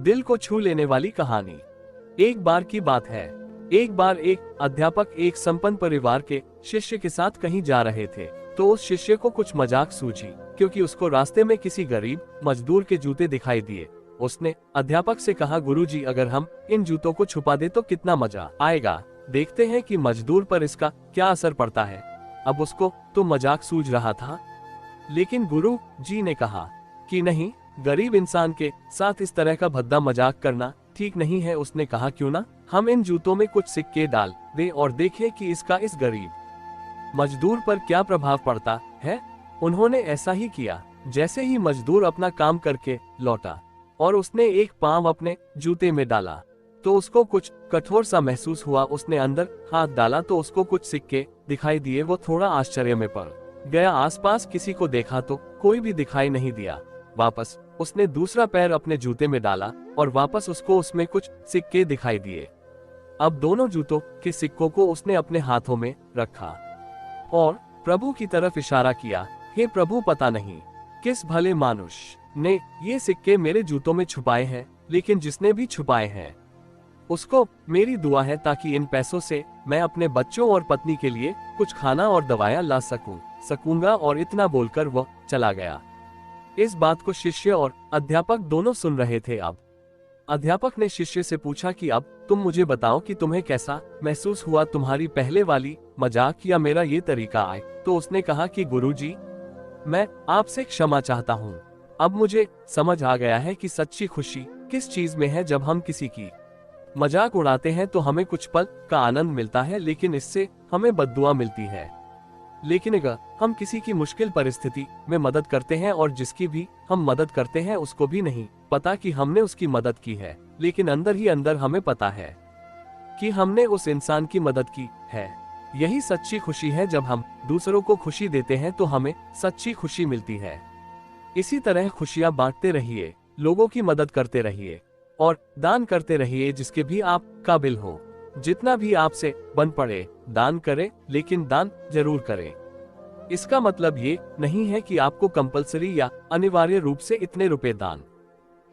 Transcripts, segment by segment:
दिल को छू लेने वाली कहानी। एक बार की बात है, एक बार एक अध्यापक एक संपन्न परिवार के शिष्य के साथ कहीं जा रहे थे। तो उस शिष्य को कुछ मजाक सूझी, क्योंकि उसको रास्ते में किसी गरीब मजदूर के जूते दिखाई दिए। उसने अध्यापक से कहा, गुरुजी, अगर हम इन जूतों को छुपा दे तो कितना मजा आएगा। देखते हैं कि मजदूर पर इसका क्या असर पड़ता है। अब उसको तो मजाक सूझ रहा था, लेकिन गुरु जी ने कहा कि नहीं, गरीब इंसान के साथ इस तरह का भद्दा मजाक करना ठीक नहीं है। उसने कहा, क्यों ना हम इन जूतों में कुछ सिक्के डाल दे और देखें कि इसका इस गरीब मजदूर पर क्या प्रभाव पड़ता है। उन्होंने ऐसा ही किया। जैसे ही मजदूर अपना काम करके लौटा और उसने एक पांव अपने जूते में डाला तो उसको कुछ कठोर सा महसूस हुआ। उसने अंदर हाथ डाला तो उसको कुछ सिक्के दिखाई दिए। वो थोड़ा आश्चर्य में पड़ गया। आसपास किसी को देखा तो कोई भी दिखाई नहीं दिया। वापस उसने दूसरा पैर अपने जूते में डाला और वापस उसको उसमें कुछ सिक्के दिखाई दिए। अब दोनों जूतों के सिक्कों को उसने अपने हाथों में रखा और प्रभु की तरफ इशारा किया, हे प्रभु, पता नहीं किस भले मानुष ने ये सिक्के मेरे जूतों में छुपाए हैं, लेकिन जिसने भी छुपाए हैं उसको मेरी दुआ है ताकि इन पैसों से मैं अपने बच्चों और पत्नी के लिए कुछ खाना और दवाइयां ला सकूंगा। और इतना बोलकर वह चला गया। इस बात को शिष्य और अध्यापक दोनों सुन रहे थे। अब अध्यापक ने शिष्य से पूछा कि अब तुम मुझे बताओ कि तुम्हें कैसा महसूस हुआ, तुम्हारी पहले वाली मजाक या मेरा ये तरीका आए। तो उसने कहा कि गुरुजी, मैं आपसे क्षमा चाहता हूँ। अब मुझे समझ आ गया है कि सच्ची खुशी किस चीज में है। जब हम किसी की मजाक उड़ाते हैं तो हमें कुछ पल का आनंद मिलता है, लेकिन इससे हमें बद्दुआ मिलती है। लेकिन अगर हम किसी की मुश्किल परिस्थिति में मदद करते हैं और जिसकी भी हम मदद करते हैं उसको भी नहीं पता कि हमने उसकी मदद की है, लेकिन अंदर ही अंदर हमें पता है कि हमने उस इंसान की मदद की है। यही सच्ची खुशी है। जब हम दूसरों को खुशी देते हैं तो हमें सच्ची खुशी मिलती है। इसी तरह खुशियां बांटते रहिए, लोगों की मदद करते रहिए और दान करते रहिए जिसके भी आप काबिल हो। जितना भी आपसे बन पड़े दान करें, लेकिन दान जरूर करें। इसका मतलब ये नहीं है कि आपको कंपलसरी या अनिवार्य रूप से इतने रुपए दान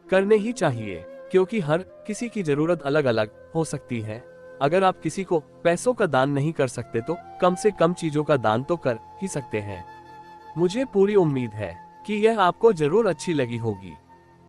करने ही चाहिए, क्योंकि हर किसी की जरूरत अलग अलग हो सकती है। अगर आप किसी को पैसों का दान नहीं कर सकते तो कम से कम चीजों का दान तो कर ही सकते हैं। मुझे पूरी उम्मीद है कि यह आपको जरूर अच्छी लगी होगी।